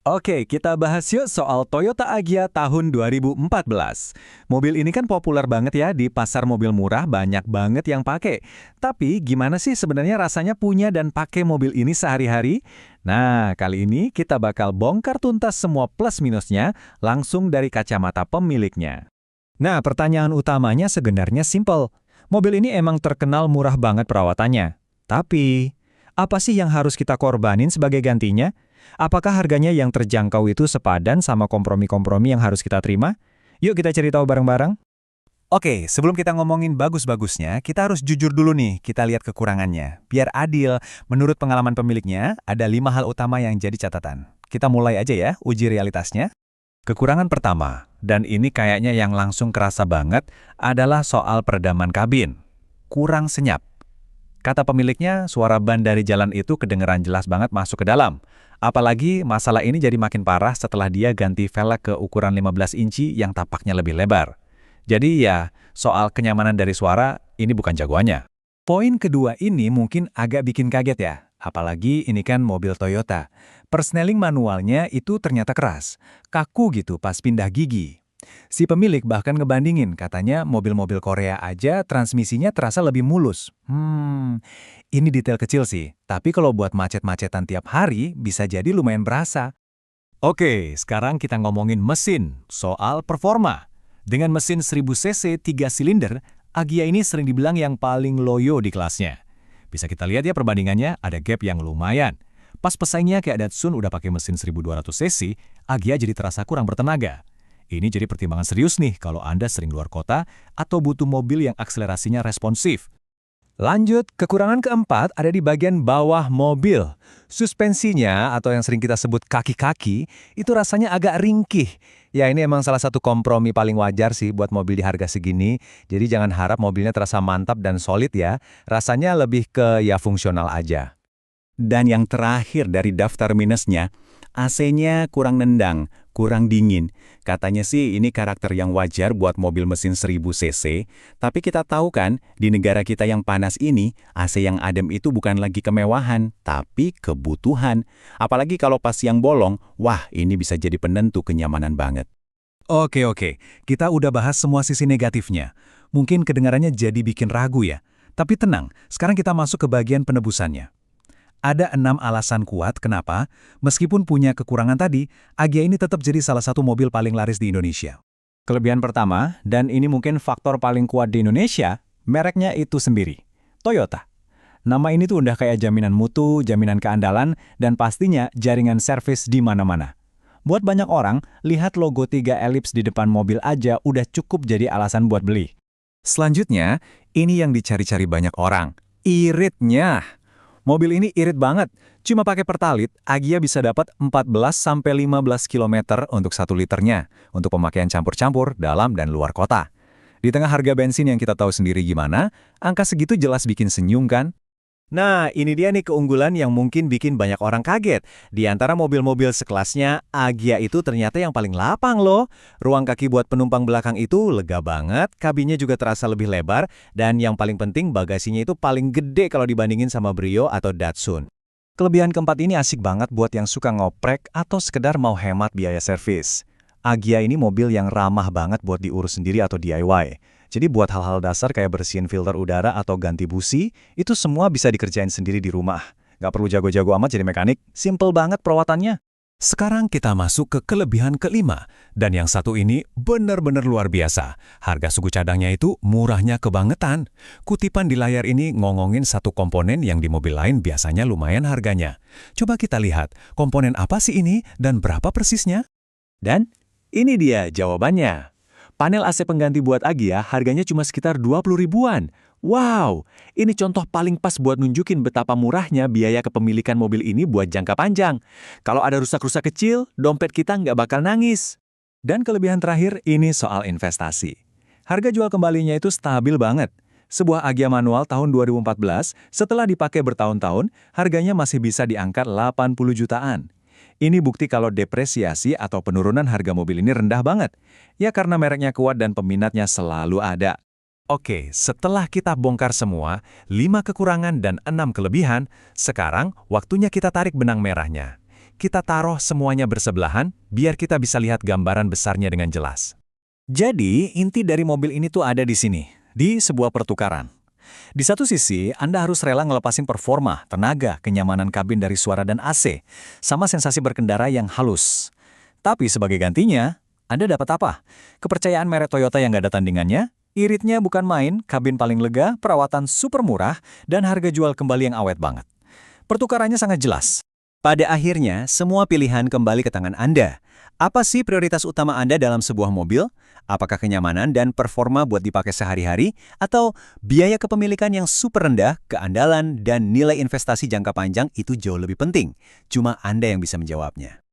Oke, kita bahas yuk soal Toyota Agya tahun 2014. Mobil ini kan populer banget ya di pasar mobil murah, banyak banget yang pakai. Tapi gimana sih sebenarnya rasanya punya dan pakai mobil ini sehari-hari? Nah, kali ini kita bakal bongkar tuntas semua plus minusnya langsung dari kacamata pemiliknya. Nah, pertanyaan utamanya sebenarnya simpel. Mobil ini emang terkenal murah banget perawatannya. Tapi, apa sih yang harus kita korbanin sebagai gantinya? Apakah harganya yang terjangkau itu sepadan sama kompromi-kompromi yang harus kita terima? Yuk kita cari tahu bareng-bareng. Oke, sebelum kita ngomongin bagus-bagusnya, kita harus jujur dulu nih, kita lihat kekurangannya. Biar adil, menurut pengalaman pemiliknya, ada 5 hal utama yang jadi catatan. Kita mulai aja ya, uji realitasnya. Kekurangan pertama, dan ini kayaknya yang langsung kerasa banget, adalah soal peredaman kabin. Kurang senyap. Kata pemiliknya, suara ban dari jalan itu kedengeran jelas banget masuk ke dalam. Apalagi masalah ini jadi makin parah setelah dia ganti velg ke ukuran 15 inci yang tapaknya lebih lebar. Jadi ya, soal kenyamanan dari suara, ini bukan jagoannya. Poin kedua ini mungkin agak bikin kaget ya. Apalagi ini kan mobil Toyota. Persneling manualnya itu ternyata keras. Kaku gitu pas pindah gigi. Si pemilik bahkan ngebandingin, katanya mobil-mobil Korea aja transmisinya terasa lebih mulus. Ini detail kecil sih. Tapi kalau buat macet-macetan tiap hari, bisa jadi lumayan berasa. Oke, sekarang kita ngomongin mesin, soal performa. Dengan mesin 1000 cc 3 silinder, Agya ini sering dibilang yang paling loyo di kelasnya. Bisa kita lihat ya perbandingannya, ada gap yang lumayan. Pas pesaingnya kayak Datsun udah pakai mesin 1200 cc, Agya jadi terasa kurang bertenaga. Ini jadi pertimbangan serius nih kalau Anda sering luar kota atau butuh mobil yang akselerasinya responsif. Lanjut, kekurangan keempat ada di bagian bawah mobil. Suspensinya, atau yang sering kita sebut kaki-kaki, itu rasanya agak ringkih. Ya ini emang salah satu kompromi paling wajar sih buat mobil di harga segini. Jadi jangan harap mobilnya terasa mantap dan solid ya. Rasanya lebih ke ya fungsional aja. Dan yang terakhir dari daftar minusnya, AC-nya kurang nendang, kurang dingin. Katanya sih ini karakter yang wajar buat mobil mesin 1000 cc, tapi kita tahu kan, di negara kita yang panas ini, AC yang adem itu bukan lagi kemewahan, tapi kebutuhan. Apalagi kalau pas siang bolong, wah ini bisa jadi penentu kenyamanan banget. Oke, kita udah bahas semua sisi negatifnya. Mungkin kedengarannya jadi bikin ragu ya. Tapi tenang, sekarang kita masuk ke bagian penebusannya. Ada 6 alasan kuat kenapa, meskipun punya kekurangan tadi, Agya ini tetap jadi salah satu mobil paling laris di Indonesia. Kelebihan pertama, dan ini mungkin faktor paling kuat di Indonesia, mereknya itu sendiri, Toyota. Nama ini tuh udah kayak jaminan mutu, jaminan keandalan, dan pastinya jaringan servis di mana-mana. Buat banyak orang, lihat logo 3 elips di depan mobil aja udah cukup jadi alasan buat beli. Selanjutnya, ini yang dicari-cari banyak orang, iritnya. Mobil ini irit banget. Cuma pakai Pertalite, Agya bisa dapat 14-15 km untuk 1 liternya, untuk pemakaian campur-campur dalam dan luar kota. Di tengah harga bensin yang kita tahu sendiri gimana, angka segitu jelas bikin senyum kan? Nah, ini dia nih keunggulan yang mungkin bikin banyak orang kaget. Di antara mobil-mobil sekelasnya, Agya itu ternyata yang paling lapang loh. Ruang kaki buat penumpang belakang itu lega banget, kabinnya juga terasa lebih lebar, dan yang paling penting bagasinya itu paling gede kalau dibandingin sama Brio atau Datsun. Kelebihan keempat ini asik banget buat yang suka ngoprek atau sekedar mau hemat biaya servis. Agya ini mobil yang ramah banget buat diurus sendiri atau DIY. Jadi buat hal-hal dasar kayak bersihin filter udara atau ganti busi, itu semua bisa dikerjain sendiri di rumah. Nggak perlu jago-jago amat jadi mekanik, simple banget perawatannya. Sekarang kita masuk ke kelebihan kelima, dan yang satu ini benar-benar luar biasa. Harga suku cadangnya itu murahnya kebangetan. Kutipan di layar ini ngomongin satu komponen yang di mobil lain biasanya lumayan harganya. Coba kita lihat, komponen apa sih ini dan berapa persisnya? Dan ini dia jawabannya. Panel AC pengganti buat Agya harganya cuma sekitar 20 ribuan. Wow, ini contoh paling pas buat nunjukin betapa murahnya biaya kepemilikan mobil ini buat jangka panjang. Kalau ada rusak-rusak kecil, dompet kita nggak bakal nangis. Dan kelebihan terakhir ini soal investasi. Harga jual kembalinya itu stabil banget. Sebuah Agya manual tahun 2014, setelah dipakai bertahun-tahun, harganya masih bisa diangkat 80 jutaan. Ini bukti kalau depresiasi atau penurunan harga mobil ini rendah banget. Ya karena mereknya kuat dan peminatnya selalu ada. Oke, setelah kita bongkar semua, 5 kekurangan dan 6 kelebihan, sekarang waktunya kita tarik benang merahnya. kita taruh semuanya bersebelahan biar kita bisa lihat gambaran besarnya dengan jelas. Jadi, inti dari mobil ini tuh ada di sini, di sebuah pertukaran. Di satu sisi, Anda harus rela ngelepasin performa, tenaga, kenyamanan kabin dari suara dan AC, sama sensasi berkendara yang halus. Tapi sebagai gantinya, Anda dapat apa? Kepercayaan merek Toyota yang gak ada tandingannya, iritnya bukan main, kabin paling lega, perawatan super murah, dan harga jual kembali yang awet banget. Pertukarannya sangat jelas. Pada akhirnya, semua pilihan kembali ke tangan Anda. Apa sih prioritas utama Anda dalam sebuah mobil? Apakah kenyamanan dan performa buat dipakai sehari-hari? Atau biaya kepemilikan yang super rendah, keandalan, dan nilai investasi jangka panjang itu jauh lebih penting? Cuma Anda yang bisa menjawabnya.